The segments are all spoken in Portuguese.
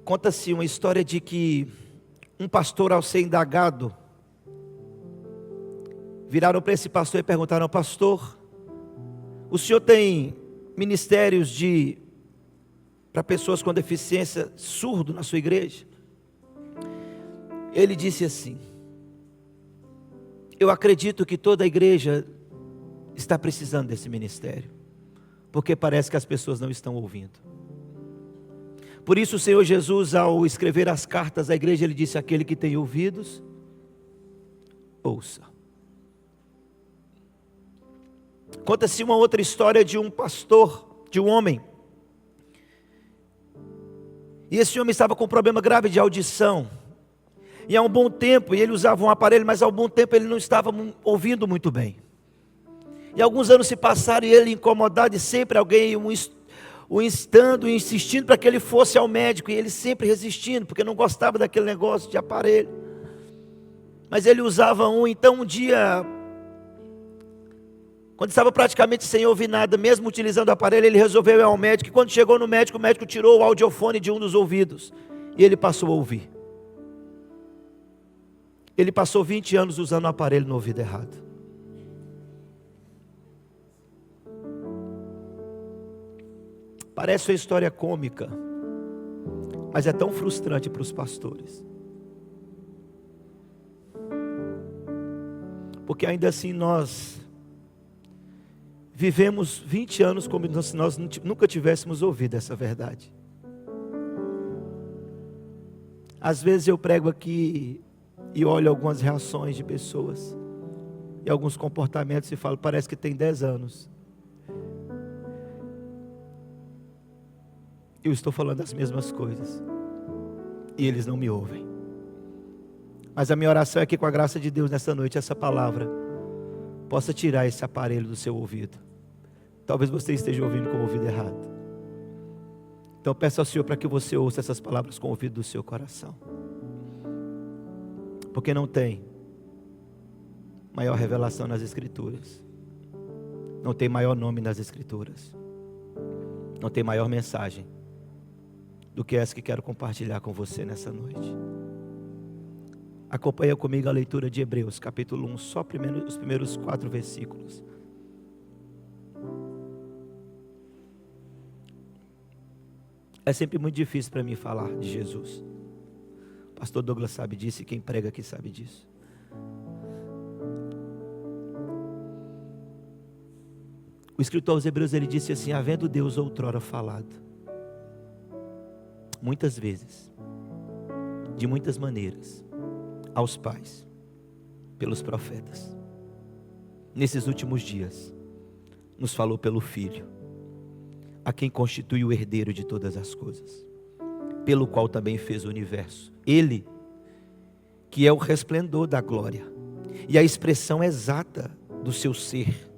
Conta-se uma história de que um pastor, ao ser indagado, viraram para esse pastor e perguntaram: pastor, o senhor tem ministérios para pessoas com deficiência surdo na sua igreja? Ele disse assim: eu acredito que toda a igreja está precisando desse ministério, porque parece que as pessoas não estão ouvindo. Por isso o Senhor Jesus, ao escrever as cartas à igreja, Ele disse: aquele que tem ouvidos, ouça. Conta-se uma outra história de um pastor, de um homem. E esse homem estava com um problema grave de audição. E há um bom tempo, e ele usava um aparelho, mas há um bom tempo ele não estava ouvindo muito bem. E alguns anos se passaram e ele incomodado, e sempre alguém o instando, insistindo para que ele fosse ao médico, e ele sempre resistindo, porque não gostava daquele negócio de aparelho. Mas ele usava um. Então um dia, quando estava praticamente sem ouvir nada, mesmo utilizando o aparelho, ele resolveu ir ao médico, e quando chegou no médico, o médico tirou o audiofone de um dos ouvidos, e ele passou a ouvir. Ele passou 20 anos usando o aparelho no ouvido errado. Parece uma história cômica, mas é tão frustrante para os pastores. Porque ainda assim nós vivemos 20 anos como se nós nunca tivéssemos ouvido essa verdade. Às vezes eu prego aqui e olho algumas reações de pessoas e alguns comportamentos e falo: parece que tem 10 anos eu estou falando as mesmas coisas e eles não me ouvem. Mas a minha oração é que, com a graça de Deus, nessa noite, essa palavra possa tirar esse aparelho do seu ouvido. Talvez você esteja ouvindo com o ouvido errado. Então peço ao Senhor para que você ouça essas palavras com o ouvido do seu coração. Porque não tem maior revelação nas Escrituras. Não tem maior nome nas Escrituras. Não tem maior mensagem do que essa que quero compartilhar com você nessa noite. Acompanha comigo a leitura de Hebreus, capítulo 1, só os primeiros 4 versículos. É sempre muito difícil para mim falar de Jesus. O pastor Douglas sabe disso, e quem prega aqui sabe disso. O escritor aos Hebreus, ele disse assim: havendo Deus outrora falado, muitas vezes, de muitas maneiras, aos pais, pelos profetas, nesses últimos dias, nos falou pelo Filho, a quem constitui o herdeiro de todas as coisas, pelo qual também fez o universo. Ele, que é o resplendor da glória, e a expressão exata do seu ser,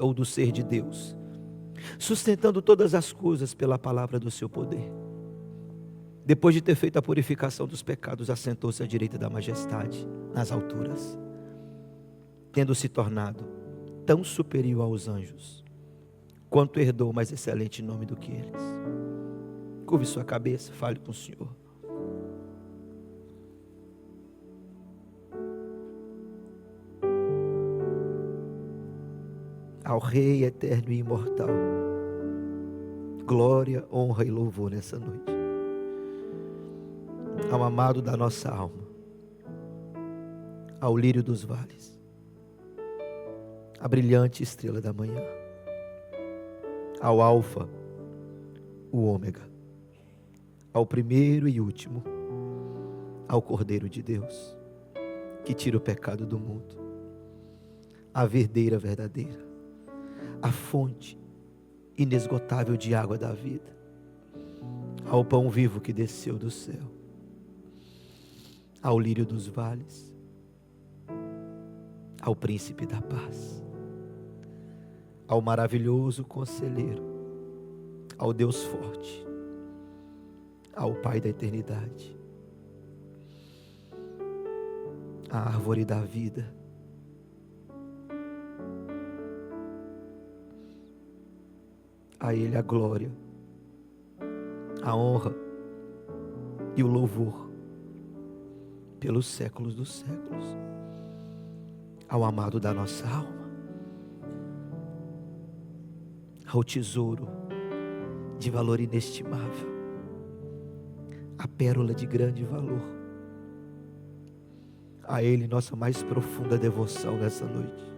ou do ser de Deus, sustentando todas as coisas pela palavra do seu poder. Depois de ter feito a purificação dos pecados, assentou-se à direita da majestade, nas alturas, tendo se tornado tão superior aos anjos, quanto herdou o mais excelente nome do que eles. Curve sua cabeça, fale com o Senhor. Ao Rei eterno e imortal, glória, honra e louvor nessa noite. Ao amado da nossa alma, ao lírio dos vales, a brilhante estrela da manhã, ao Alfa, o Ômega, ao primeiro e último, ao Cordeiro de Deus, que tira o pecado do mundo, a verdadeira verdadeira, a fonte inesgotável de água da vida, ao pão vivo que desceu do céu, ao lírio dos vales, ao príncipe da paz, ao maravilhoso conselheiro, ao Deus forte, ao Pai da eternidade, à árvore da vida, a Ele a glória, a honra e o louvor pelos séculos dos séculos ao amado da nossa alma, ao tesouro de valor inestimável, a pérola de grande valor. A Ele nossa mais profunda devoção nessa noite.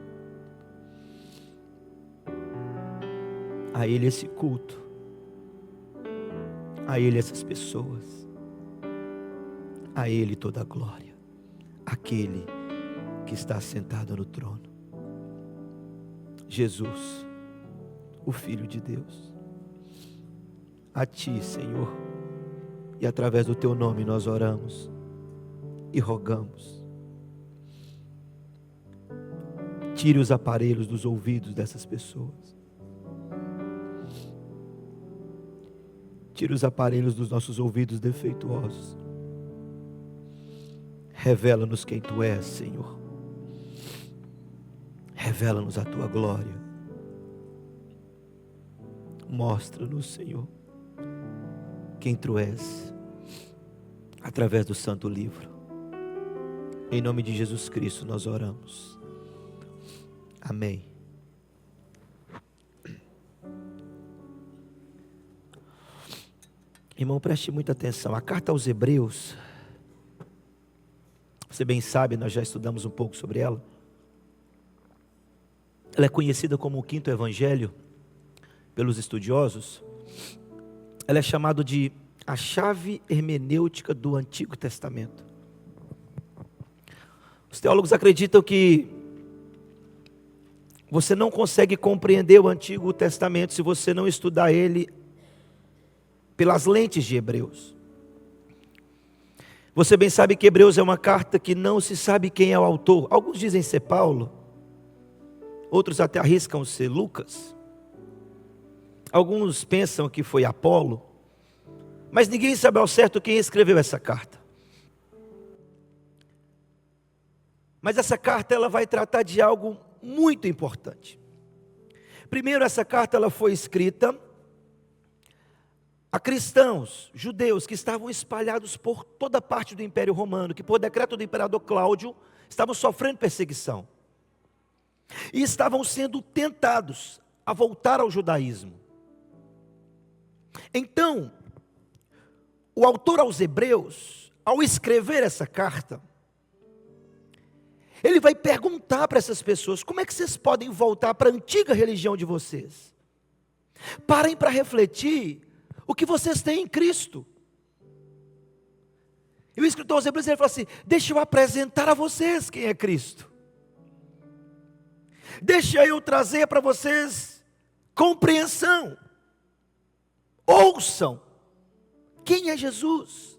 A Ele esse culto. A Ele essas pessoas. A Ele toda a glória. Aquele que está sentado no trono. Jesus, o Filho de Deus. A Ti, Senhor, e através do Teu nome nós oramos e rogamos. Tire os aparelhos dos ouvidos dessas pessoas. Tire os aparelhos dos nossos ouvidos defeituosos. Revela-nos quem Tu és, Senhor. Revela-nos a Tua glória. Mostra-nos, Senhor, quem Tu és, através do Santo Livro. Em nome de Jesus Cristo nós oramos. Amém. Irmão, preste muita atenção. A carta aos Hebreus, você bem sabe, nós já estudamos um pouco sobre ela. Ela é conhecida como o quinto evangelho pelos estudiosos. Ela é chamada de a chave hermenêutica do Antigo Testamento. Os teólogos acreditam que você não consegue compreender o Antigo Testamento se você não estudar ele pelas lentes de Hebreus. Você bem sabe que Hebreus é uma carta que não se sabe quem é o autor. Alguns dizem ser Paulo, outros até arriscam ser Lucas. Alguns pensam que foi Apolo, mas ninguém sabe ao certo quem escreveu essa carta. Mas essa carta ela vai tratar de algo muito importante. Primeiro, essa carta ela foi escrita a cristãos, judeus, que estavam espalhados por toda parte do Império Romano, que por decreto do imperador Cláudio, estavam sofrendo perseguição. E estavam sendo tentados a voltar ao judaísmo. Então, o autor aos Hebreus, ao escrever essa carta, ele vai perguntar para essas pessoas: como é que vocês podem voltar para a antiga religião de vocês? Parem para refletir o que vocês têm em Cristo. E o escritor aos Hebreus ele fala assim: deixa eu apresentar a vocês quem é Cristo. Deixa eu trazer para vocês compreensão. Ouçam quem é Jesus.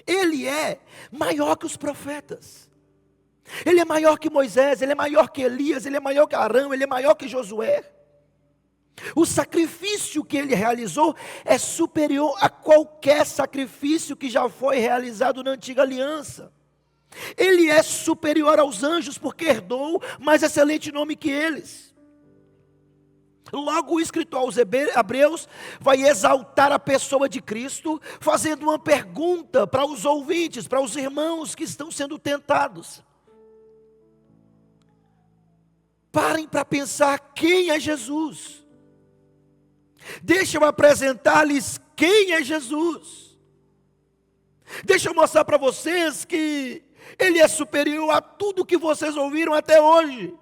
Ele é maior que os profetas. Ele é maior que Moisés, ele é maior que Elias, ele é maior que Arão, ele é maior que Josué. O sacrifício que ele realizou é superior a qualquer sacrifício que já foi realizado na antiga aliança. Ele é superior aos anjos porque herdou mais excelente nome que eles. Logo o escritor aos Hebreus vai exaltar a pessoa de Cristo, fazendo uma pergunta para os ouvintes, para os irmãos que estão sendo tentados. Parem para pensar quem é Jesus. Deixa eu apresentar-lhes quem é Jesus. Deixa eu mostrar para vocês que Ele é superior a tudo que vocês ouviram até hoje.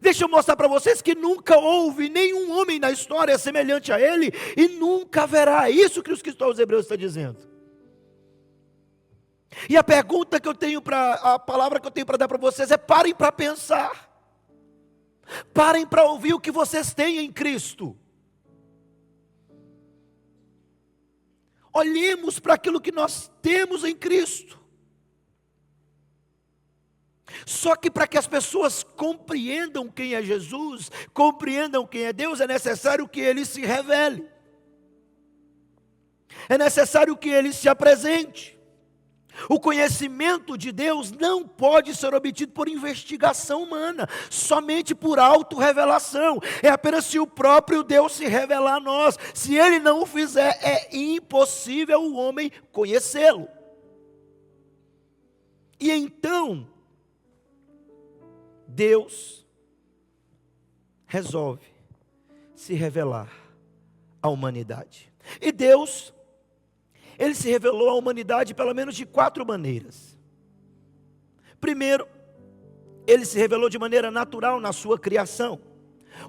Deixa eu mostrar para vocês que nunca houve nenhum homem na história semelhante a Ele e nunca haverá. É isso que os cristãos hebreus estão dizendo. E a pergunta que eu tenho a palavra que eu tenho para dar para vocês é: parem para pensar. Parem para ouvir o que vocês têm em Cristo. Olhemos para aquilo que nós temos em Cristo. Só que para que as pessoas compreendam quem é Jesus, compreendam quem é Deus, é necessário que Ele se revele. É necessário que Ele se apresente. O conhecimento de Deus não pode ser obtido por investigação humana, somente por autorrevelação. É apenas se o próprio Deus se revelar a nós. Se Ele não o fizer, é impossível o homem conhecê-lo. E então, Deus resolve se revelar à humanidade. E Deus, Ele se revelou à humanidade pelo menos de 4 maneiras. Primeiro, Ele se revelou de maneira natural na sua criação.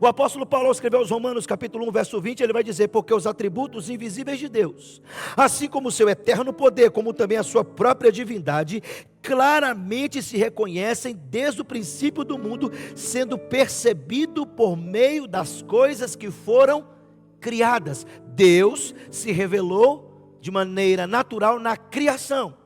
O apóstolo Paulo escreveu aos Romanos capítulo 1, verso 20, ele vai dizer: porque os atributos invisíveis de Deus, assim como o seu eterno poder, como também a sua própria divindade, claramente se reconhecem desde o princípio do mundo, sendo percebido por meio das coisas que foram criadas. Deus se revelou de maneira natural na criação.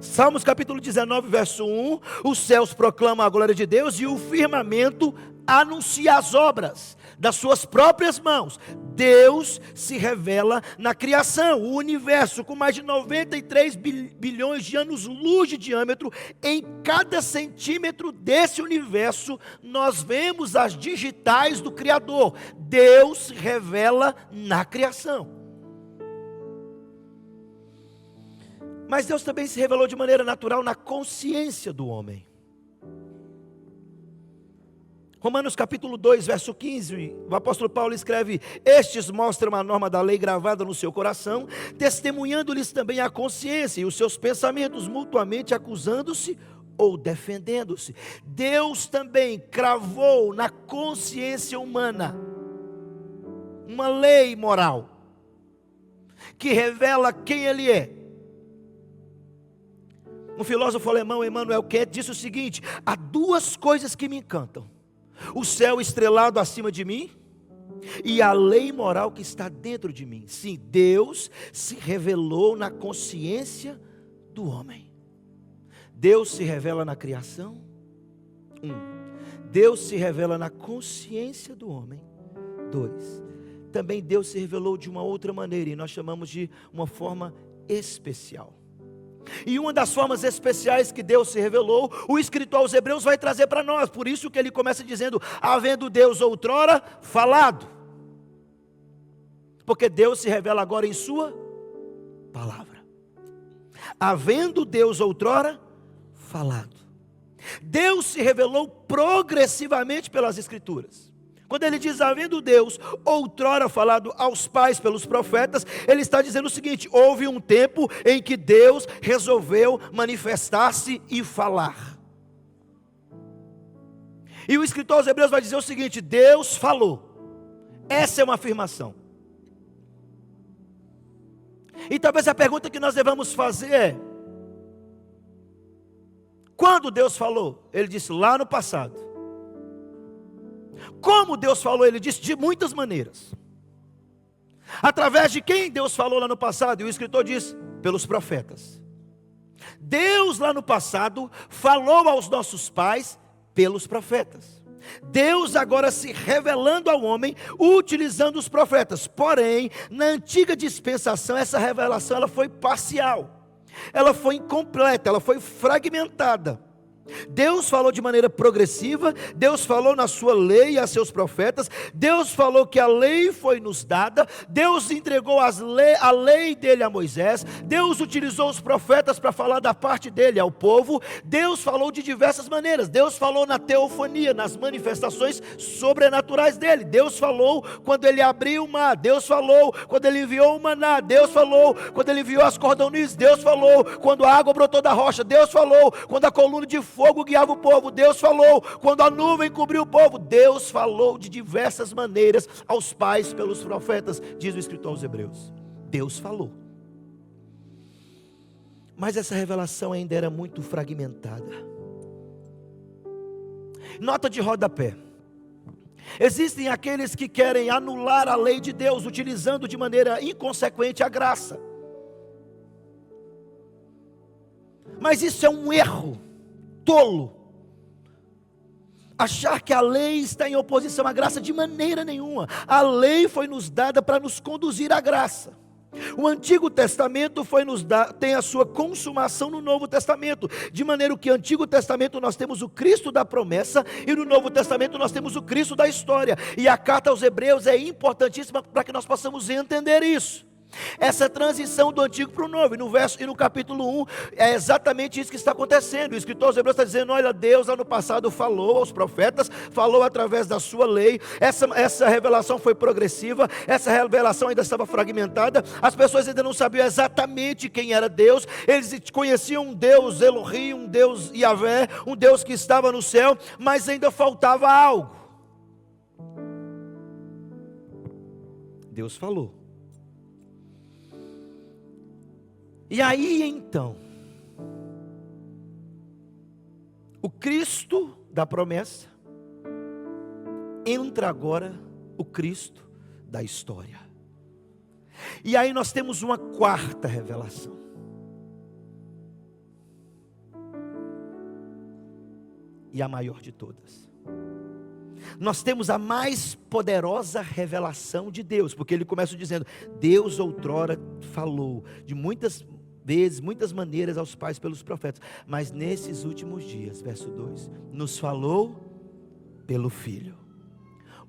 Salmos capítulo 19, verso 1, os céus proclamam a glória de Deus e o firmamento anuncia as obras das suas próprias mãos. Deus se revela na criação. O universo, com mais de 93 bilhões de anos-luz de diâmetro, em cada centímetro desse universo, nós vemos as digitais do Criador. Deus se revela na criação. Mas Deus também se revelou de maneira natural na consciência do homem. Romanos capítulo 2, verso 15, o apóstolo Paulo escreve: estes mostram a norma da lei gravada no seu coração, testemunhando-lhes também a consciência e os seus pensamentos, mutuamente acusando-se ou defendendo-se. Deus também cravou na consciência humana uma lei moral, que revela quem Ele é. Um filósofo alemão, Immanuel Kant, disse o seguinte: há 2 coisas que me encantam: o céu estrelado acima de mim e a lei moral que está dentro de mim. Sim, Deus se revelou na consciência do homem. Deus se revela na criação. Deus se revela na consciência do homem. 2, também Deus se revelou de uma outra maneira, e nós chamamos de uma forma especial. E uma das formas especiais que Deus se revelou, o escritor aos Hebreus vai trazer para nós. Por isso que ele começa dizendo: havendo Deus outrora falado. Porque Deus se revela agora em sua palavra. Havendo Deus outrora falado. Deus se revelou progressivamente pelas Escrituras. Quando ele diz havendo Deus outrora falado aos pais pelos profetas, ele está dizendo o seguinte: houve um tempo em que Deus resolveu manifestar-se e falar. E o escritor aos Hebreus vai dizer o seguinte: Deus falou. Essa é uma afirmação. E talvez a pergunta que nós devamos fazer é: quando Deus falou? Ele disse lá no passado. Como Deus falou? Ele disse de muitas maneiras. Através de quem Deus falou lá no passado? E o escritor diz: pelos profetas. Deus lá no passado falou aos nossos pais pelos profetas. Deus agora se revelando ao homem utilizando os profetas. Porém, na antiga dispensação, essa revelação ela foi parcial. Ela foi incompleta, ela foi fragmentada. Deus falou de maneira progressiva, Deus falou na sua lei a seus profetas, Deus falou que a lei foi nos dada, Deus entregou a lei dele a Moisés, Deus utilizou os profetas para falar da parte dele ao povo, Deus falou de diversas maneiras, Deus falou na teofania, nas manifestações sobrenaturais dele, Deus falou quando ele abriu o mar, Deus falou quando ele enviou o maná, Deus falou quando ele enviou as cordonices, Deus falou quando a água brotou da rocha, Deus falou quando a coluna de fogo guiava o povo, Deus falou quando a nuvem cobriu o povo, Deus falou de diversas maneiras aos pais pelos profetas, diz o escritor aos Hebreus. Deus falou, mas essa revelação ainda era muito fragmentada. Nota de rodapé: existem aqueles que querem anular a lei de Deus, utilizando de maneira inconsequente a graça, mas isso é um erro tolo. Achar que a lei está em oposição à graça, de maneira nenhuma. A lei foi nos dada para nos conduzir à graça. O Antigo Testamento tem a sua consumação no Novo Testamento, de maneira que no Antigo Testamento nós temos o Cristo da promessa, e no Novo Testamento nós temos o Cristo da história, e a carta aos Hebreus é importantíssima para que nós possamos entender isso. Essa transição do antigo para o novo, e no capítulo 1, é exatamente isso que está acontecendo. O escritor aos Hebreus está dizendo: olha, Deus lá no passado falou aos profetas, falou através da sua lei, essa revelação foi progressiva, essa revelação ainda estava fragmentada, as pessoas ainda não sabiam exatamente quem era Deus, eles conheciam um Deus Elohim, um Deus Yahvé, um Deus que estava no céu, mas ainda faltava algo. Deus falou. E aí então, o Cristo da promessa, entra agora o Cristo da história. E aí nós temos uma quarta revelação. E a maior de todas. Nós temos a mais poderosa revelação de Deus, porque ele começa dizendo: Deus outrora falou de muitas vezes, muitas maneiras aos pais pelos profetas, mas nesses últimos dias, verso 2, nos falou pelo Filho.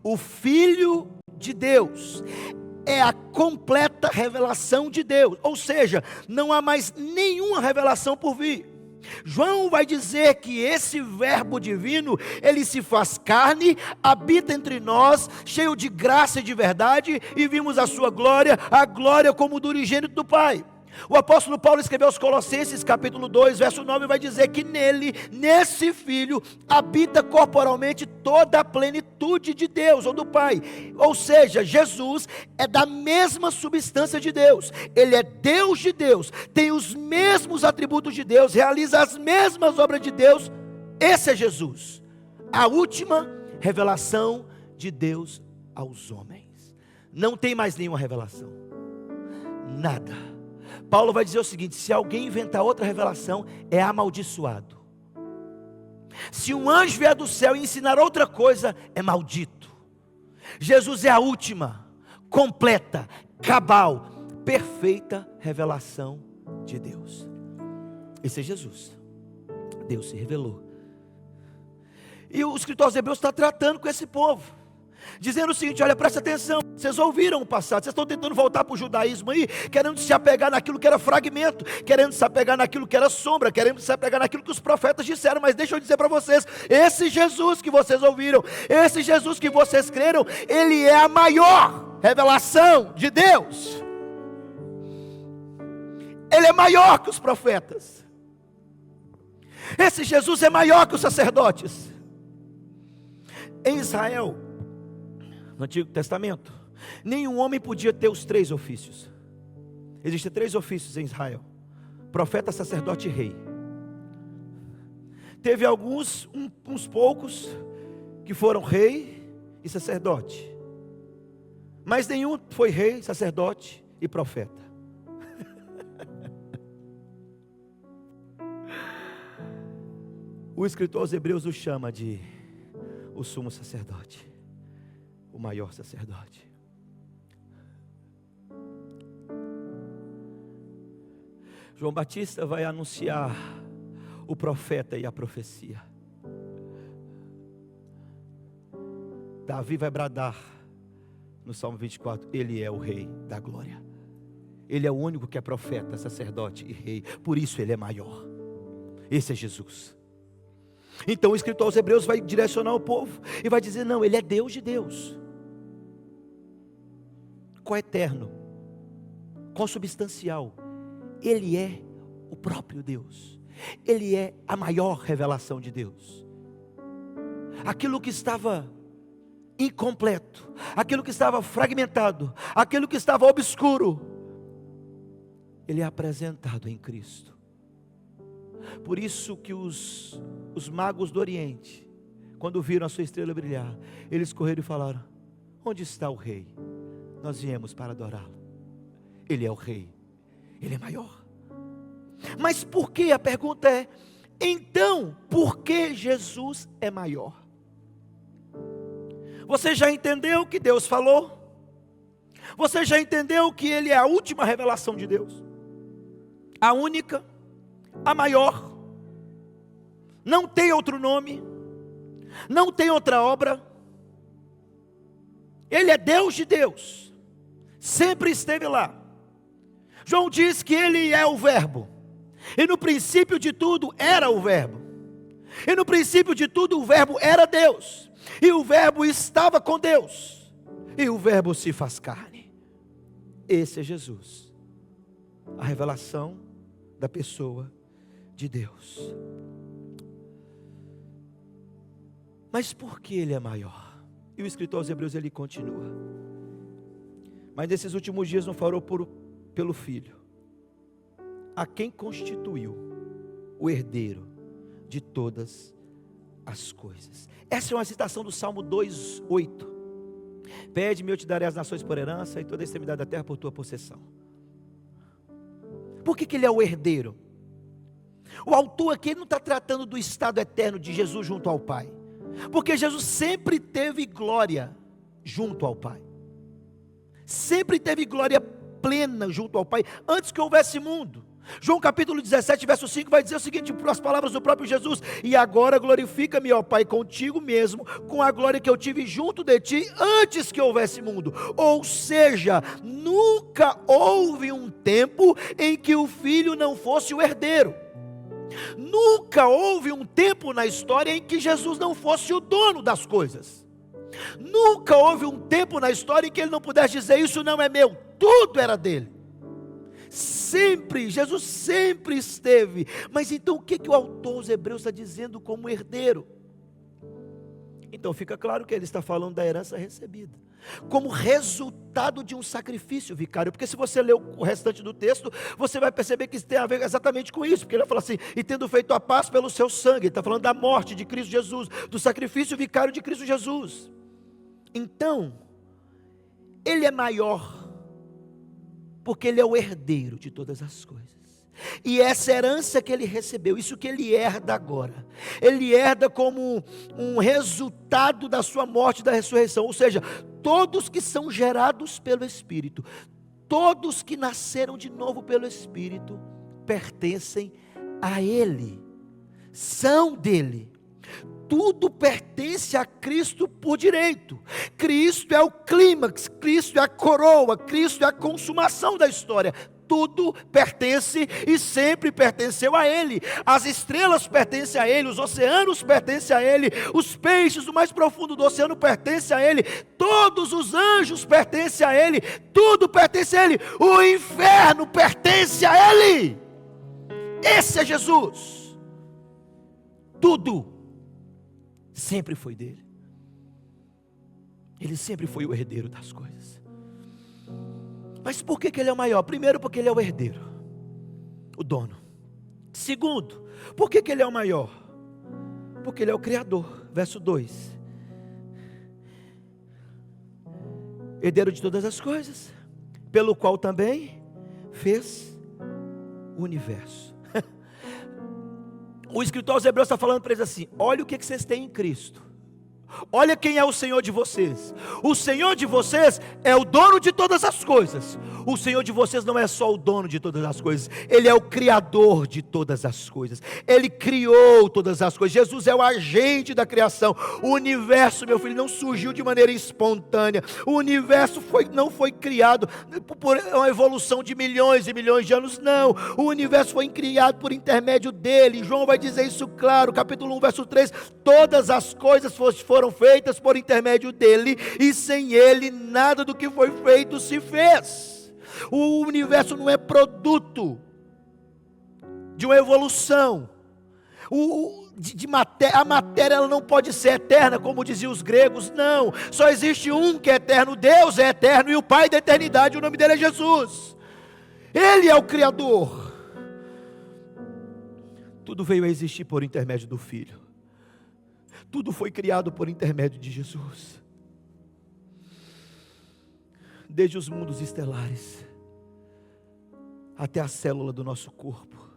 O Filho de Deus é a completa revelação de Deus, ou seja, não há mais nenhuma revelação por vir. João vai dizer que esse verbo divino, ele se faz carne, habita entre nós, cheio de graça e de verdade, e vimos a sua glória, a glória como do unigênito do Pai. O apóstolo Paulo escreveu aos Colossenses capítulo 2, verso 9, vai dizer que nele, nesse Filho, habita corporalmente toda a plenitude de Deus, ou do Pai. Ou seja, Jesus é da mesma substância de Deus, ele é Deus de Deus, tem os mesmos atributos de Deus, realiza as mesmas obras de Deus. Esse é Jesus, a última revelação de Deus aos homens. Não tem mais nenhuma revelação, nada. Paulo vai dizer o seguinte: se alguém inventar outra revelação, é amaldiçoado. Se um anjo vier do céu e ensinar outra coisa, é maldito. Jesus é a última, completa, cabal, perfeita revelação de Deus. Esse é Jesus. Deus se revelou. E o escritor aos Hebreus está tratando com esse povo, dizendo o seguinte: olha, presta atenção, vocês ouviram o passado, vocês estão tentando voltar para o judaísmo aí, querendo se apegar naquilo que era fragmento, querendo se apegar naquilo que era sombra, querendo se apegar naquilo que os profetas disseram, mas deixa eu dizer para vocês, esse Jesus que vocês ouviram, esse Jesus que vocês creram, ele é a maior revelação de Deus, ele é maior que os profetas, esse Jesus é maior que os sacerdotes. Em Israel, no Antigo Testamento, nenhum homem podia ter os 3 ofícios. Existem 3 ofícios em Israel: profeta, sacerdote e rei. Teve alguns, uns poucos, que foram rei e sacerdote, mas nenhum foi rei, sacerdote e profeta. O escritor aos Hebreus o chama de o sumo sacerdote, o maior sacerdote. João Batista vai anunciar o profeta e a profecia. Davi vai bradar no Salmo 24: ele é o rei da glória. Ele é o único que é profeta, sacerdote e rei, por isso ele é maior. Esse é Jesus. Então o escritor aos Hebreus vai direcionar o povo e vai dizer: não, ele é Deus de Deus, coeterno, consubstancial. Ele é o próprio Deus. Ele é a maior revelação de Deus. Aquilo que estava incompleto, aquilo que estava fragmentado, aquilo que estava obscuro, ele é apresentado em Cristo. Por isso que os magos do Oriente, quando viram a sua estrela brilhar, eles correram e falaram: onde está o rei? Nós viemos para adorá-lo. Ele é o rei, ele é maior. Mas por que? A pergunta é: então, por que Jesus é maior? Você já entendeu que Deus falou? Você já entendeu que Ele é a última revelação de Deus? A única, a maior. Não tem outro nome, não tem outra obra. Ele é Deus de Deus, sempre esteve lá. João diz que Ele é o Verbo, e no princípio de tudo era o Verbo, e no princípio de tudo o Verbo era Deus, e o Verbo estava com Deus, e o Verbo se faz carne. Esse é Jesus, a revelação da pessoa de Deus. Mas por que Ele é maior? E o escritor aos Hebreus ele continua: mas nesses últimos dias não falou pelo Filho, a quem constituiu o herdeiro de todas as coisas. Essa é uma citação do Salmo 2:8. Pede-me, eu te darei as nações por herança, e toda a extremidade da terra por tua possessão. Por que Ele é o herdeiro? O autor aqui não está tratando do estado eterno de Jesus junto ao Pai, porque Jesus sempre teve glória junto ao Pai, sempre teve glória plena junto ao Pai, antes que houvesse mundo. João capítulo 17, verso 5 vai dizer o seguinte, por as palavras do próprio Jesus: e agora glorifica-me, ó Pai, contigo mesmo, com a glória que eu tive junto de ti, antes que houvesse mundo. Ou seja, nunca houve um tempo em que o Filho não fosse o herdeiro. Nunca houve um tempo na história em que Jesus não fosse o dono das coisas. Nunca houve um tempo na história em que Ele não pudesse dizer: isso não é meu, tudo era dele. Sempre, Jesus sempre esteve. Mas então o que o autor aos Hebreus está dizendo como herdeiro? Então fica claro que ele está falando da herança recebida, como resultado de um sacrifício vicário. Porque se você ler o restante do texto, você vai perceber que isso tem a ver exatamente com isso. Porque ele vai falar assim: e tendo feito a paz pelo seu sangue. Ele está falando da morte de Cristo Jesus, do sacrifício vicário de Cristo Jesus. Então, Ele é maior, porque Ele é o herdeiro de todas as coisas. E essa herança que Ele recebeu, isso que Ele herda agora, Ele herda como um resultado da sua morte e da ressurreição. Ou seja, todos que são gerados pelo Espírito, todos que nasceram de novo pelo Espírito, pertencem a Ele, são dele. Tudo pertence a Cristo por direito. Cristo é o clímax, Cristo é a coroa, Cristo é a consumação da história. Tudo pertence e sempre pertenceu a Ele. As estrelas pertencem a Ele, os oceanos pertencem a Ele, os peixes do mais profundo do oceano pertencem a Ele, todos os anjos pertencem a Ele, tudo pertence a Ele, o inferno pertence a Ele. Esse é Jesus. Tudo sempre foi dele. Ele sempre foi o herdeiro das coisas. Mas por que Ele é o maior? Primeiro, porque Ele é o herdeiro, o dono. Segundo, por que Ele é o maior? Porque Ele é o Criador. Verso 2: herdeiro de todas as coisas, pelo qual também fez o universo. O escritor aos Hebreus está falando para eles assim: olha o que vocês têm em Cristo, olha quem é o Senhor de vocês. O Senhor de vocês é o dono de todas as coisas. O Senhor de vocês não é só o dono de todas as coisas, Ele é o Criador de todas as coisas. Ele criou todas as coisas. Jesus é o agente da criação. O universo, meu filho, não surgiu de maneira espontânea. O universo não foi criado por uma evolução de milhões e milhões de anos, não. O universo foi criado por intermédio dele. João vai dizer isso claro, capítulo 1, verso 3: todas as coisas foram feitas por intermédio dele, e sem ele nada do que foi feito se fez. O universo não é produto de uma evolução. A matéria ela não pode ser eterna, como diziam os gregos. Não, só existe um que é eterno. Deus é eterno e o Pai da eternidade, o nome dele é Jesus. Ele é o Criador. Tudo veio a existir por intermédio do Filho. Tudo foi criado por intermédio de Jesus. Desde os mundos estelares até a célula do nosso corpo,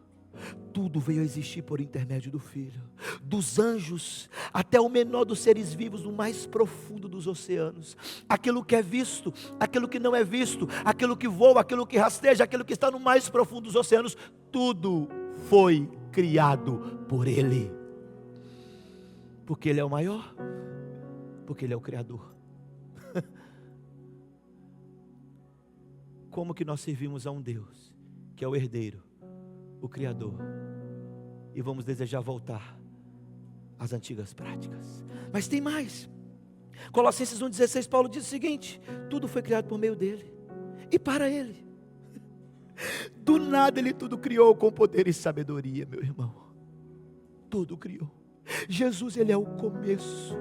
tudo veio a existir por intermédio do Filho. Dos anjos até o menor dos seres vivos, no mais profundo dos oceanos. Aquilo que é visto, aquilo que não é visto, aquilo que voa, aquilo que rasteja, aquilo que está no mais profundo dos oceanos, tudo foi criado por Ele. Porque Ele é o maior, porque Ele é o Criador. Como que nós servimos a um Deus que é o herdeiro, o Criador, e vamos desejar voltar às antigas práticas? Mas tem mais. Colossenses 1,16, Paulo diz o seguinte: tudo foi criado por meio dele e para ele. Do nada Ele tudo criou com poder e sabedoria, meu irmão. Tudo criou. Jesus, Ele é o começo.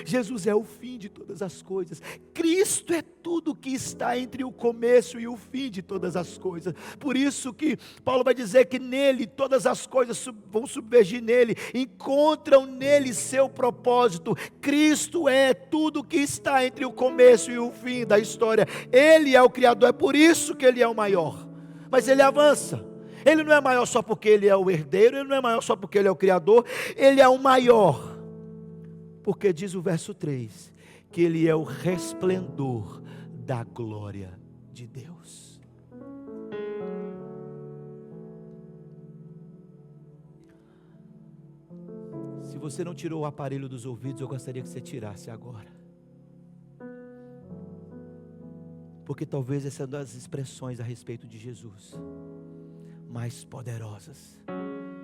Jesus é o fim de todas as coisas. Cristo é tudo que está entre o começo e o fim de todas as coisas. Por isso que Paulo vai dizer que nele todas as coisas vão submergir nele, encontram nele seu propósito. Cristo é tudo que está entre o começo e o fim da história. Ele é o Criador, é por isso que Ele é o maior. Mas Ele avança. Ele não é maior só porque Ele é o herdeiro, Ele não é maior só porque Ele é o Criador. Ele é o maior porque diz o verso 3, que Ele é o resplendor da glória de Deus. Se você não tirou o aparelho dos ouvidos, eu gostaria que você tirasse agora. Porque talvez essa é uma das expressões a respeito de Jesus mais poderosas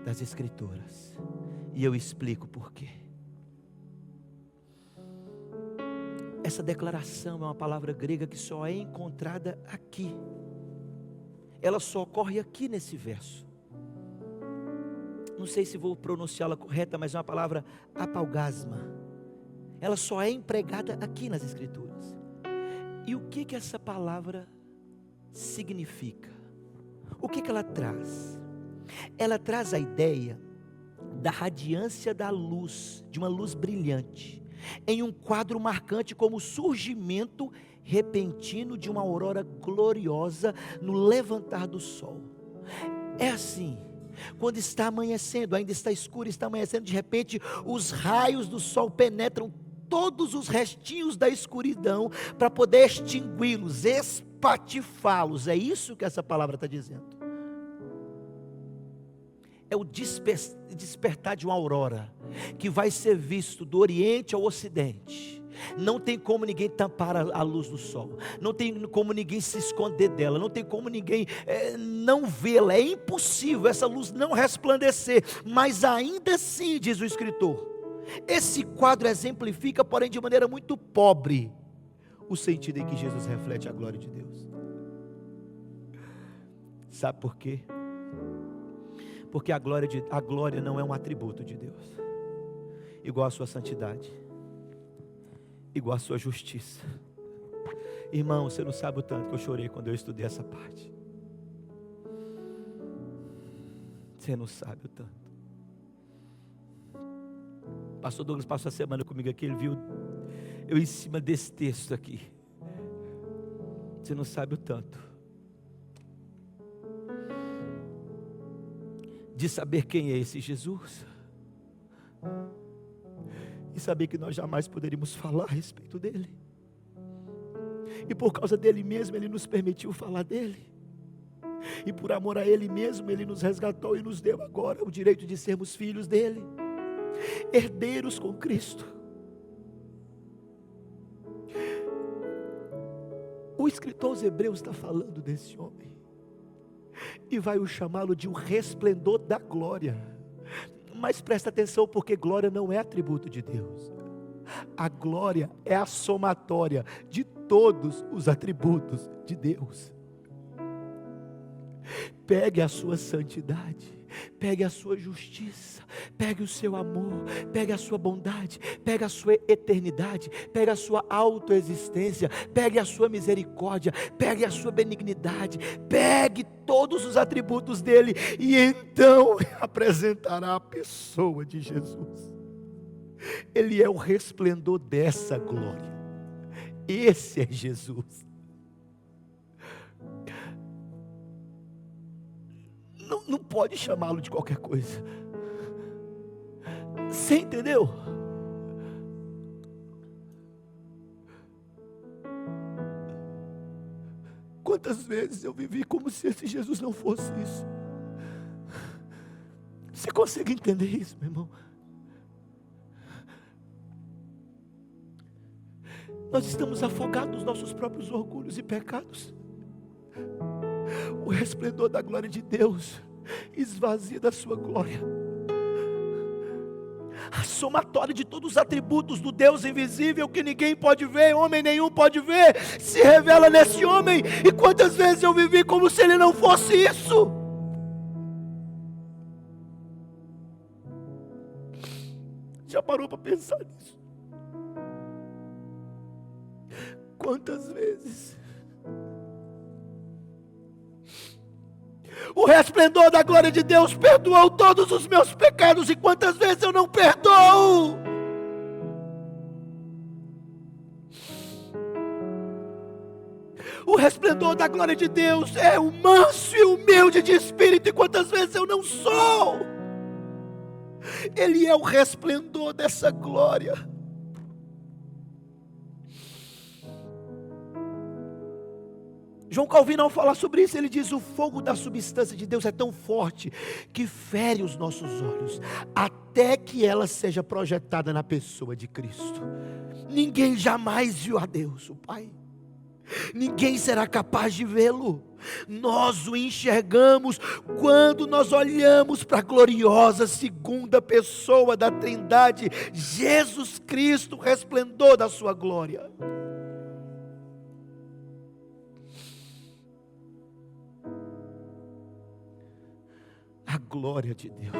das Escrituras. E eu explico por quê. Essa declaração é uma palavra grega que só é encontrada aqui. Ela só ocorre aqui nesse verso. Não sei se vou pronunciá-la correta, mas é uma palavra apaugasma. Ela só é empregada aqui nas Escrituras. E o que essa palavra significa? O que ela traz? Ela traz a ideia da radiância da luz, de uma luz brilhante, em um quadro marcante como o surgimento repentino de uma aurora gloriosa no levantar do sol. É assim, quando está amanhecendo, ainda está escuro, está amanhecendo, de repente os raios do sol penetram todos os restinhos da escuridão para poder extingui-los, espatifá-los. É isso que essa palavra está dizendo. É o despertar de uma aurora, que vai ser visto do Oriente ao Ocidente. Não tem como ninguém tampar a luz do sol, não tem como ninguém se esconder dela, não tem como ninguém não vê-la, é impossível essa luz não resplandecer. Mas ainda assim, diz o escritor, esse quadro exemplifica, porém de maneira muito pobre, o sentido em que Jesus reflete a glória de Deus. Sabe por quê? Porque a glória não é um atributo de Deus, igual a sua santidade, igual a sua justiça. Irmão, você não sabe o tanto que eu chorei quando eu estudei essa parte. Você não sabe o tanto. Pastor Douglas passou a semana comigo aqui, ele viu eu em cima desse texto aqui. Você não sabe o tanto de saber quem é esse Jesus, e saber que nós jamais poderíamos falar a respeito dele, e por causa dele mesmo ele nos permitiu falar dele, e por amor a ele mesmo ele nos resgatou e nos deu agora o direito de sermos filhos dele, herdeiros com Cristo. O escritor aos Hebreus está falando desse homem e vai o chamá-lo de um resplendor da glória. Mas presta atenção, porque glória não é atributo de Deus. A glória é a somatória de todos os atributos de Deus. Pegue a sua santidade, pegue a sua justiça, pegue o seu amor, pegue a sua bondade, pegue a sua eternidade, pegue a sua autoexistência, pegue a sua misericórdia, pegue a sua benignidade, pegue todos os atributos dele, e então apresentará a pessoa de Jesus. Ele é o resplendor dessa glória. Esse é Jesus. não pode chamá-lo de qualquer coisa. Você entendeu? Quantas vezes eu vivi como se esse Jesus não fosse isso? Você consegue entender isso, meu irmão? Nós estamos afogados nos nossos próprios orgulhos e pecados. O resplendor da glória de Deus esvazia da sua glória. A somatória de todos os atributos do Deus invisível que ninguém pode ver, homem nenhum pode ver, se revela nesse homem. E quantas vezes eu vivi como se ele não fosse isso? Já parou para pensar nisso? Quantas vezes o resplendor da glória de Deus perdoou todos os meus pecados, e quantas vezes eu não perdoo? O resplendor da glória de Deus é o manso e humilde de espírito, e quantas vezes eu não sou? Ele é o resplendor dessa glória. João Calvino, ao falar sobre isso, ele diz: o fogo da substância de Deus é tão forte que fere os nossos olhos, até que ela seja projetada na pessoa de Cristo. Ninguém jamais viu a Deus, o Pai. Ninguém será capaz de vê-lo. Nós o enxergamos quando nós olhamos para a gloriosa segunda pessoa da Trindade, Jesus Cristo, resplendor da sua glória. A glória de Deus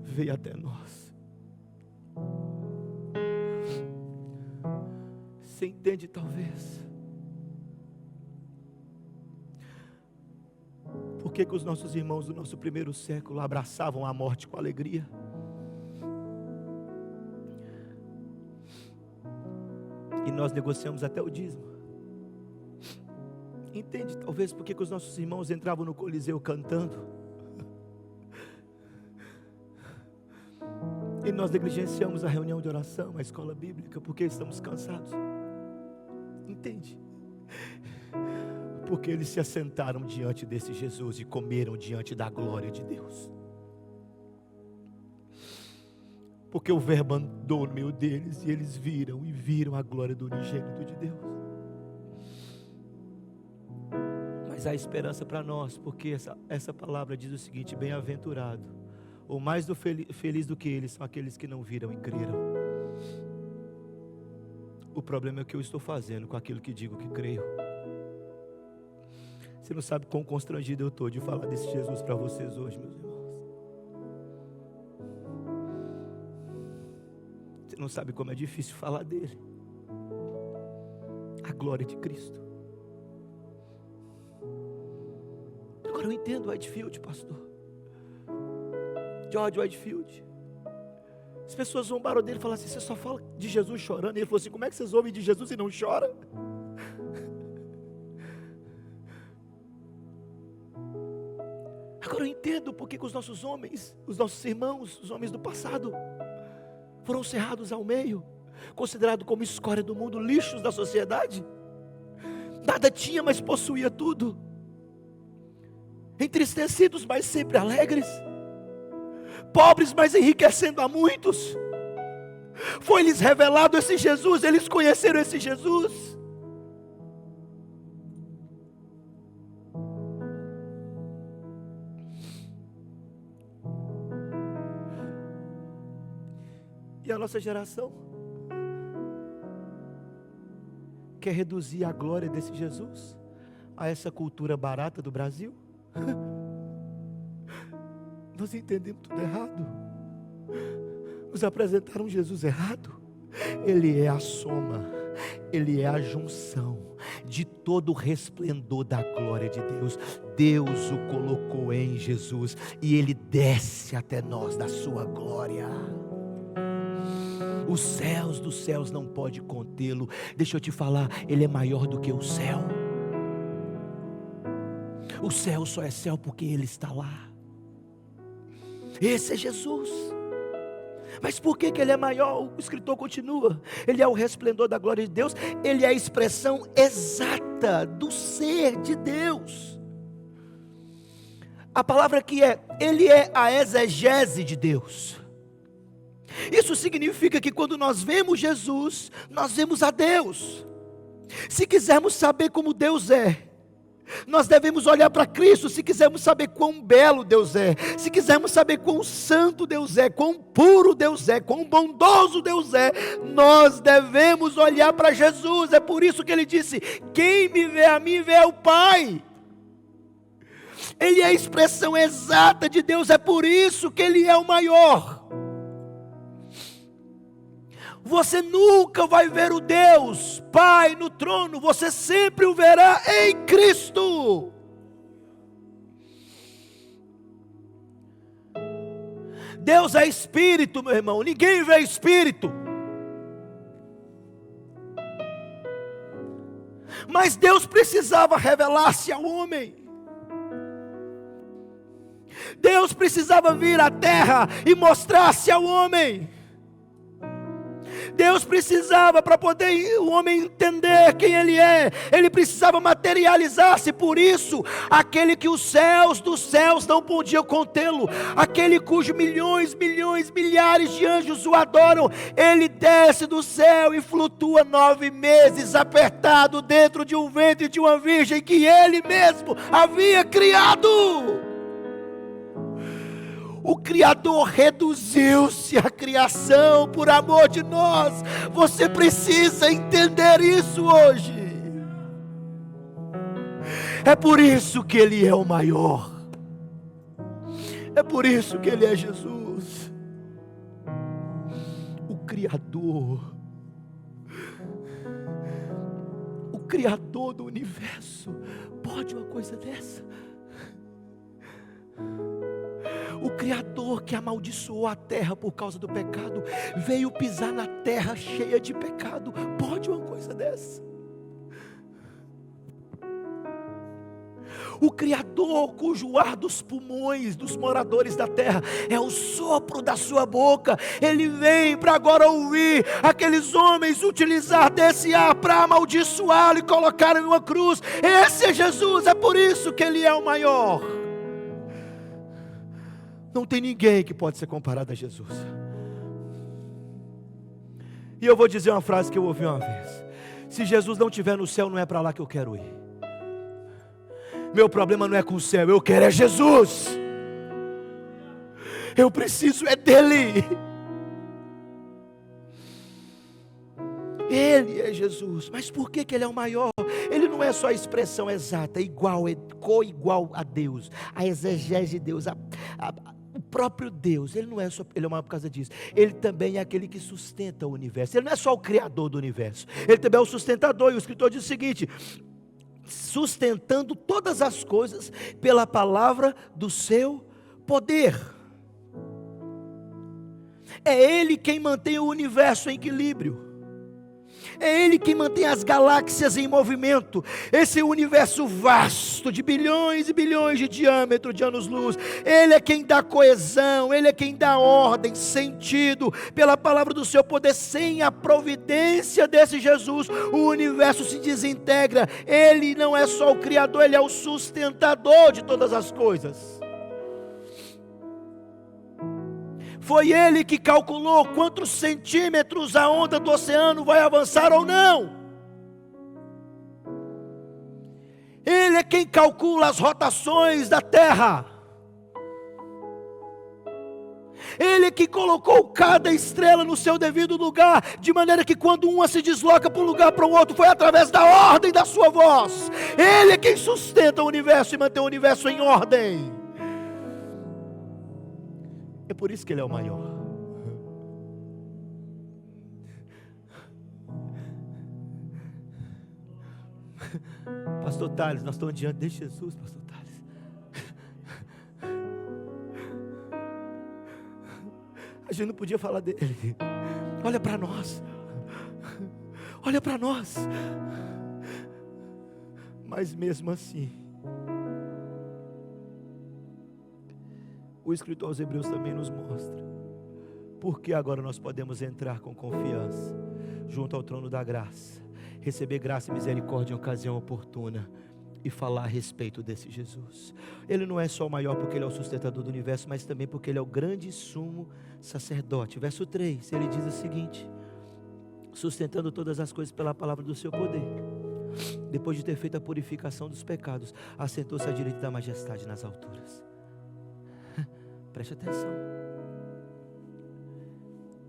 veio até nós. Você entende, talvez, por que os nossos irmãos do nosso primeiro século abraçavam a morte com alegria? E nós negociamos até o dízimo. Entende, talvez, por que os nossos irmãos entravam no Coliseu cantando? E nós negligenciamos a reunião de oração, a escola bíblica, porque estamos cansados. Entende? Porque eles se assentaram diante desse Jesus e comeram diante da glória de Deus. Porque o verbo andou no meio deles e eles viram a glória do unigênito de Deus. Mas há esperança para nós, porque essa palavra diz o seguinte: bem-aventurado, ou mais feliz do que eles, são aqueles que não viram e creram. O problema é o que eu estou fazendo com aquilo que digo que creio. Você não sabe quão constrangido eu estou de falar desse Jesus para vocês hoje, meus irmãos. Você não sabe como é difícil falar dele. A glória de Cristo. Agora eu entendo Whitefield, pastor. George Whitefield. As pessoas zombaram dele e falaram assim: você só fala de Jesus chorando. E ele falou assim: como é que vocês ouvem de Jesus e não choram? Agora eu entendo porque que os nossos homens, os nossos irmãos, os homens do passado, foram cerrados ao meio, considerados como escória do mundo, lixos da sociedade. Nada tinha, mas possuía tudo. Entristecidos, mas sempre alegres. Pobres, mas enriquecendo a muitos. Foi-lhes revelado esse Jesus, eles conheceram esse Jesus. E a nossa geração quer reduzir a glória desse Jesus a essa cultura barata do Brasil? Nós entendemos tudo errado. Nos apresentaram um Jesus errado. Ele é a soma, ele é a junção de todo o resplendor da glória de Deus. Deus o colocou em Jesus e ele desce até nós da sua glória. Os céus dos céus não pode contê-lo. Deixa eu te falar, ele é maior do que o céu. O céu só é céu porque Ele está lá. Esse é Jesus. Mas por que Ele é maior? O escritor continua. Ele é o resplendor da glória de Deus. Ele é a expressão exata do ser de Deus. A palavra aqui é, Ele é a exegese de Deus. Isso significa que quando nós vemos Jesus, nós vemos a Deus. Se quisermos saber como Deus é, nós devemos olhar para Cristo. Se quisermos saber quão belo Deus é, se quisermos saber quão santo Deus é, quão puro Deus é, quão bondoso Deus é, nós devemos olhar para Jesus. É por isso que Ele disse, quem me vê a mim, vê o Pai. Ele é a expressão exata de Deus, é por isso que Ele é o maior. Você nunca vai ver o Deus Pai no trono, você sempre o verá em Cristo. Deus é Espírito, meu irmão, ninguém vê Espírito. Mas Deus precisava revelar-se ao homem. Deus precisava vir à terra e mostrar-se ao homem. Deus precisava, para poder o homem entender quem Ele é, Ele precisava materializar-se. Por isso, aquele que os céus dos céus não podiam contê-lo, aquele cujos milhões, milhares de anjos o adoram, Ele desce do céu e flutua 9 meses, apertado dentro de um ventre de uma virgem que Ele mesmo havia criado. O Criador reduziu-se à criação por amor de nós. Você precisa entender isso hoje. É por isso que Ele é o maior. É por isso que Ele é Jesus. O Criador. O Criador do universo. Pode uma coisa dessa? O Criador que amaldiçoou a terra por causa do pecado, veio pisar na terra cheia de pecado. Pode uma coisa dessa? O Criador cujo ar dos pulmões dos moradores da terra é o sopro da sua boca, Ele vem para agora ouvir aqueles homens utilizar desse ar para amaldiçoá-lo e colocar em uma cruz. Esse é Jesus, é por isso que Ele é o maior. Não tem ninguém que pode ser comparado a Jesus. E eu vou dizer uma frase que eu ouvi uma vez: se Jesus não estiver no céu, não é para lá que eu quero ir. Meu problema não é com o céu, eu quero é Jesus. Eu preciso é dEle. Ele é Jesus. Mas por que Ele é o maior? Ele não é só a expressão exata, co-igual a Deus, a exegese de Deus, o próprio Deus. Ele não é só, Ele é o maior por causa disso. Ele também é aquele que sustenta o universo. Ele não é só o criador do universo, Ele também é o sustentador. E o escritor diz o seguinte: sustentando todas as coisas pela palavra do seu poder. É Ele quem mantém o universo em equilíbrio. É Ele quem mantém as galáxias em movimento. Esse universo vasto, de bilhões e bilhões de diâmetro de anos-luz. Ele é quem dá coesão, Ele é quem dá ordem, sentido, pela palavra do seu poder. Sem a providência desse Jesus, o universo se desintegra. Ele não é só o Criador, Ele é o sustentador de todas as coisas. Foi Ele que calculou quantos centímetros a onda do oceano vai avançar ou não. Ele é quem calcula as rotações da terra. Ele é que colocou cada estrela no seu devido lugar, de maneira que quando uma se desloca para um lugar para o outro, foi através da ordem da sua voz. Ele é quem sustenta o universo e mantém o universo em ordem. É por isso que Ele é o maior. Pastor Thales, nós estamos diante de Jesus, Pastor Thales. A gente não podia falar dele. Olha para nós. Olha para nós. Mas mesmo assim, o escritor aos Hebreus também nos mostra porque agora nós podemos entrar com confiança junto ao trono da graça, receber graça e misericórdia em ocasião oportuna e falar a respeito desse Jesus. Ele não é só o maior porque Ele é o sustentador do universo, mas também porque Ele é o grande sumo sacerdote. Verso 3, ele diz o seguinte: sustentando todas as coisas pela palavra do seu poder, depois de ter feito a purificação dos pecados, assentou-se à direita da majestade nas alturas. Preste atenção.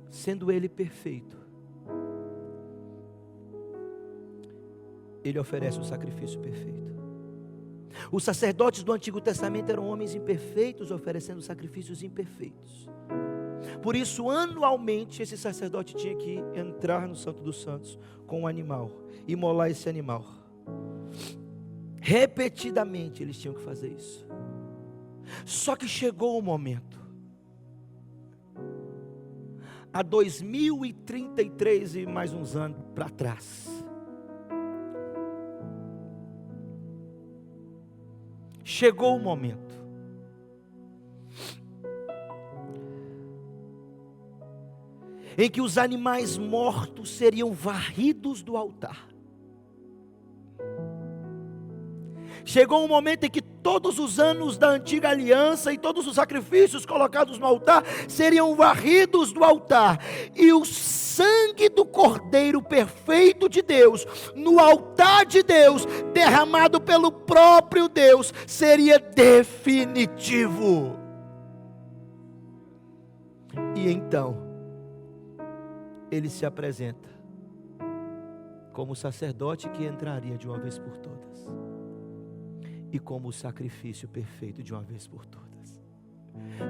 Sendo Ele perfeito, Ele oferece um sacrifício perfeito. Os sacerdotes do Antigo Testamento eram homens imperfeitos, oferecendo sacrifícios imperfeitos. Por isso, anualmente, esse sacerdote tinha que entrar no Santo dos Santos com um animal, imolar esse animal. Repetidamente eles tinham que fazer isso. Só que chegou o momento, há 2033 e mais uns anos para trás, chegou o momento em que os animais mortos seriam varridos do altar. Chegou um momento em que todos os anos da antiga aliança e todos os sacrifícios colocados no altar seriam varridos do altar, e o sangue do Cordeiro perfeito de Deus, no altar de Deus, derramado pelo próprio Deus, seria definitivo. E então, Ele se apresenta como o sacerdote que entraria de uma vez por todas, e como o sacrifício perfeito de uma vez por todas.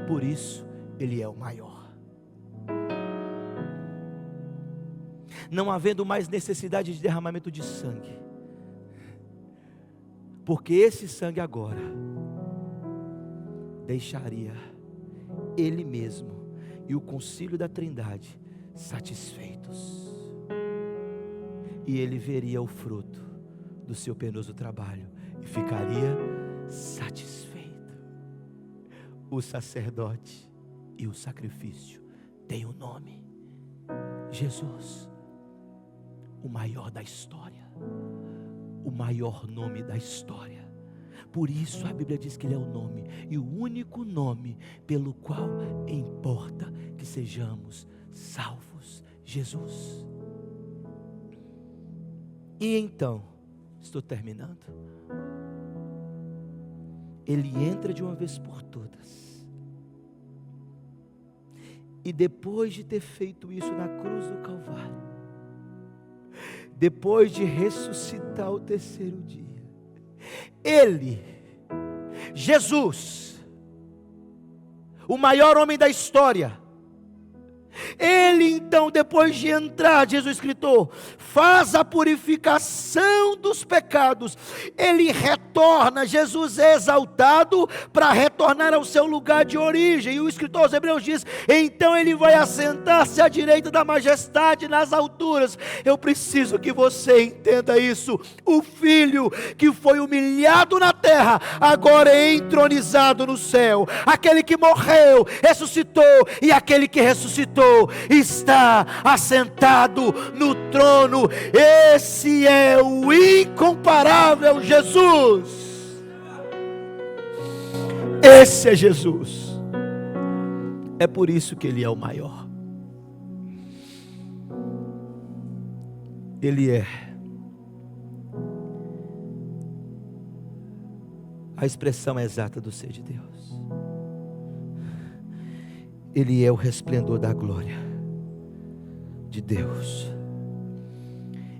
Por isso, Ele é o maior. Não havendo mais necessidade de derramamento de sangue, porque esse sangue agora deixaria Ele mesmo e o concílio da Trindade satisfeitos, e Ele veria o fruto do seu penoso trabalho e ficaria satisfeito. O sacerdote e o sacrifício têm um nome: Jesus, o maior da história, o maior nome da história. Por isso a Bíblia diz que Ele é o nome, e o único nome pelo qual importa que sejamos salvos: Jesus. E então, estou terminando, Ele entra de uma vez por todas, e depois de ter feito isso na cruz do Calvário, depois de ressuscitar o terceiro dia, Ele, Jesus, o maior homem da história, Ele então, depois de entrar, diz o escritor, faz a purificação dos pecados. Ele retorna, Jesus é exaltado para retornar ao seu lugar de origem. E o escritor aos Hebreus diz: então Ele vai assentar-se à direita da majestade nas alturas. Eu preciso que você entenda isso. O Filho que foi humilhado na terra, agora é entronizado no céu. Aquele que morreu, ressuscitou, e aquele que ressuscitou está assentado no trono. Esse é o incomparável Jesus. Esse é Jesus. É por isso que Ele é o maior. Ele é a expressão exata do ser de Deus. Ele é o resplendor da glória de Deus.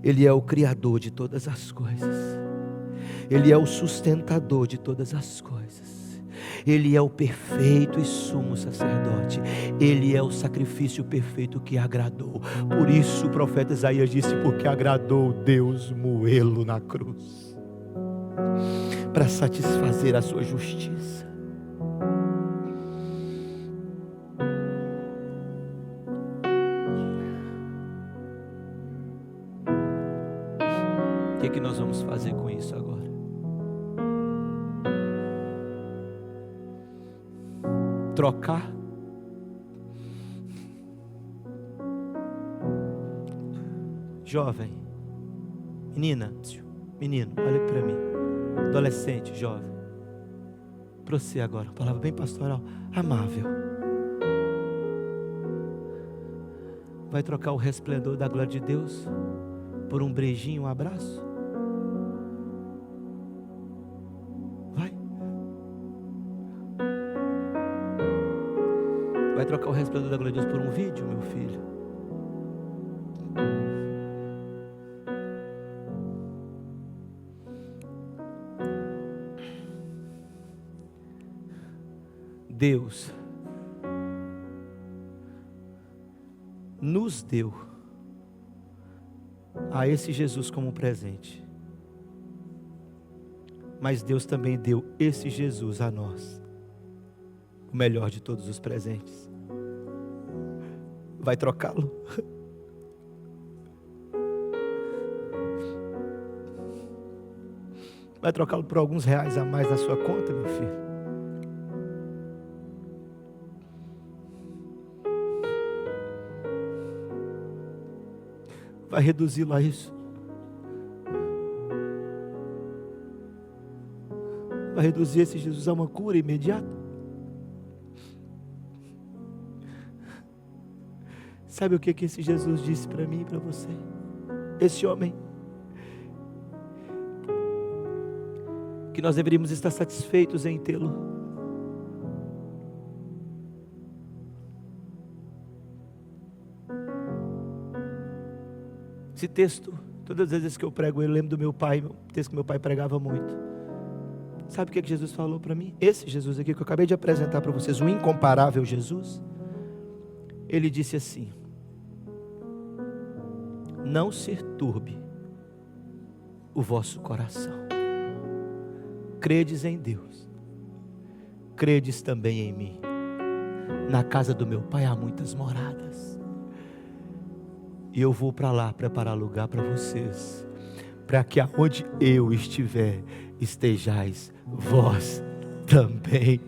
Ele é o Criador de todas as coisas. Ele é o sustentador de todas as coisas. Ele é o perfeito e sumo sacerdote. Ele é o sacrifício perfeito que agradou. Por isso o profeta Isaías disse: porque agradou Deus moê-lo na cruz, para satisfazer a sua justiça. O que nós vamos fazer com isso agora? trocar. Jovem, menina, menino, olha para mim. Adolescente, jovem. Para você agora, uma palavra bem pastoral, amável. Vai trocar o resplendor da glória de Deus por um beijinho, um abraço? Vai. Vai trocar o resplendor da glória de Deus por um vídeo, meu filho? Deus nos deu a esse Jesus como presente, mas Deus também deu esse Jesus a nós, o melhor de todos os presentes. Vai trocá-lo? Vai trocá-lo por alguns reais a mais na sua conta, meu filho? Vai reduzi-lo a isso? Vai reduzir esse Jesus a uma cura imediata? Sabe o que esse Jesus disse para mim e para você? Esse homem, que nós deveríamos estar satisfeitos em tê-lo. Esse texto, todas as vezes que eu prego, eu lembro do meu pai, um texto que meu pai pregava muito. Sabe o que Jesus falou para mim? Esse Jesus aqui que eu acabei de apresentar para vocês, o incomparável Jesus. Ele disse assim: não se turbe o vosso coração. Credes em Deus, credes também em mim. Na casa do meu pai há muitas moradas. E eu vou para lá preparar lugar para vocês, para que aonde eu estiver, estejais vós também.